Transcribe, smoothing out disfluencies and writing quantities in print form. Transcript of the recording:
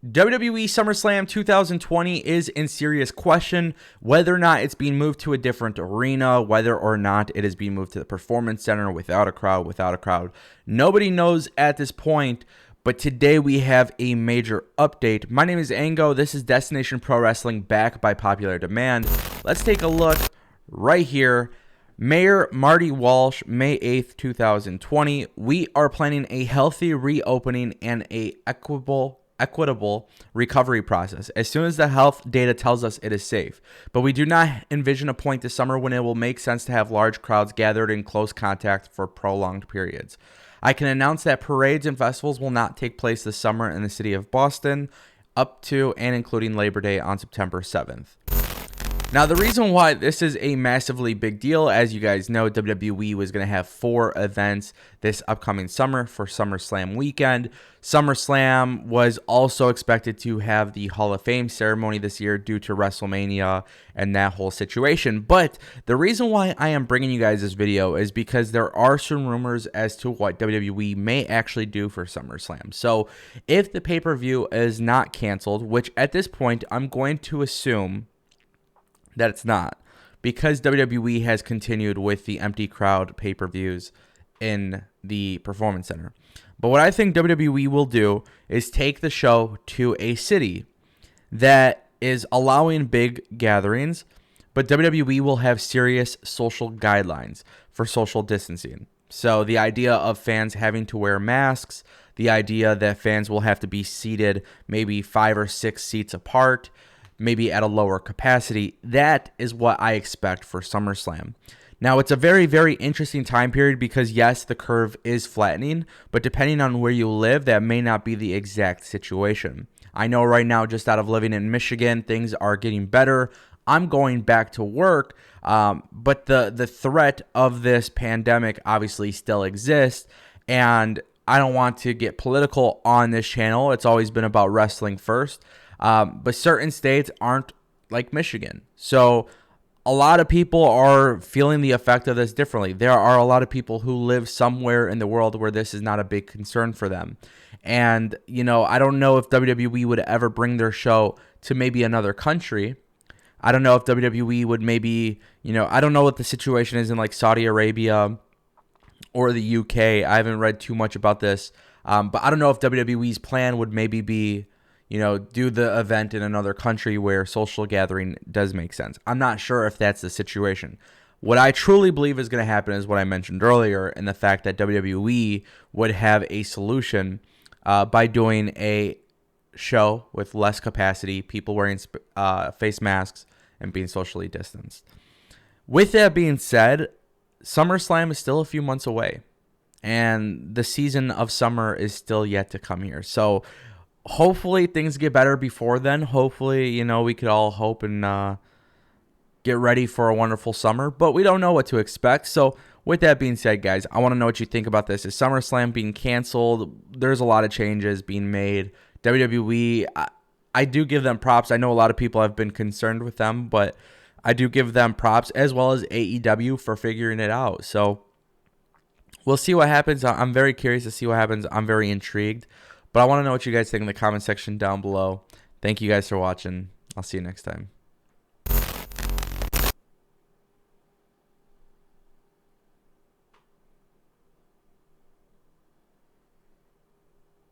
WWE SummerSlam 2020 is in serious question. Whether or not it's being moved to a different arena, whether or not it is being moved to the Performance Center without a crowd, nobody knows at this point. But today we have a major update. My name is Ango. This is Destination Pro Wrestling, back by popular demand. Let's take a look right here. Mayor Marty Walsh, May 8th, 2020. We are planning a healthy reopening and a equitable recovery process as soon as the health data tells us it is safe. But we do not envision a point this summer when it will make sense to have large crowds gathered in close contact for prolonged periods. I can announce that parades and festivals will not take place this summer in the city of Boston up to and including Labor Day on September 7th. Now, the reason why this is a massively big deal, as you guys know, WWE was going to have 4 events this upcoming summer for SummerSlam weekend. SummerSlam was also expected to have the Hall of Fame ceremony this year due to WrestleMania and that whole situation. But the reason why I am bringing you guys this video is because there are some rumors as to what WWE may actually do for SummerSlam. So if the pay-per-view is not canceled, which at this point I'm going to assume that it's not, because WWE has continued with the empty crowd pay-per-views in the Performance Center. But what I think WWE will do is take the show to a city that is allowing big gatherings, but WWE will have serious social guidelines for social distancing. So the idea of fans having to wear masks, the idea that fans will have to be seated maybe 5 or 6 seats apart, maybe at a lower capacity. That is what I expect for SummerSlam. Now, it's a very, very interesting time period because, yes, the curve is flattening, but depending on where you live, that may not be the exact situation. I know right now, just out of living in Michigan, things are getting better. I'm going back to work, but the threat of this pandemic obviously still exists, and I don't want to get political on this channel. It's always been about wrestling first. But certain states aren't like Michigan. So a lot of people are feeling the effect of this differently. There are a lot of people who live somewhere in the world where this is not a big concern for them. And, I don't know if WWE would ever bring their show to maybe another country. I don't know if WWE would maybe, I don't know what the situation is in like Saudi Arabia or the UK. I haven't read too much about this. But I don't know if WWE's plan would maybe be, do the event in another country where social gathering does make sense. I'm not sure if that's the situation. What I truly believe is going to happen is what I mentioned earlier, and the fact that WWE would have a solution by doing a show with less capacity, people wearing face masks, and being socially distanced. With that being said, SummerSlam is still a few months away, and the season of summer is still yet to come here. So hopefully things get better before then. Hopefully, we could all hope and get ready for a wonderful summer, but we don't know what to expect. So with that being said, guys, I want to know what you think about this. Is SummerSlam being canceled? There's a lot of changes being made. WWE, I do give them props. I know a lot of people have been concerned with them, but I do give them props, as well as AEW, for figuring it out. So we'll see what happens. I'm very curious to see what happens. I'm very intrigued. But I want to know what you guys think in the comment section down below. Thank you guys for watching. I'll see you next time.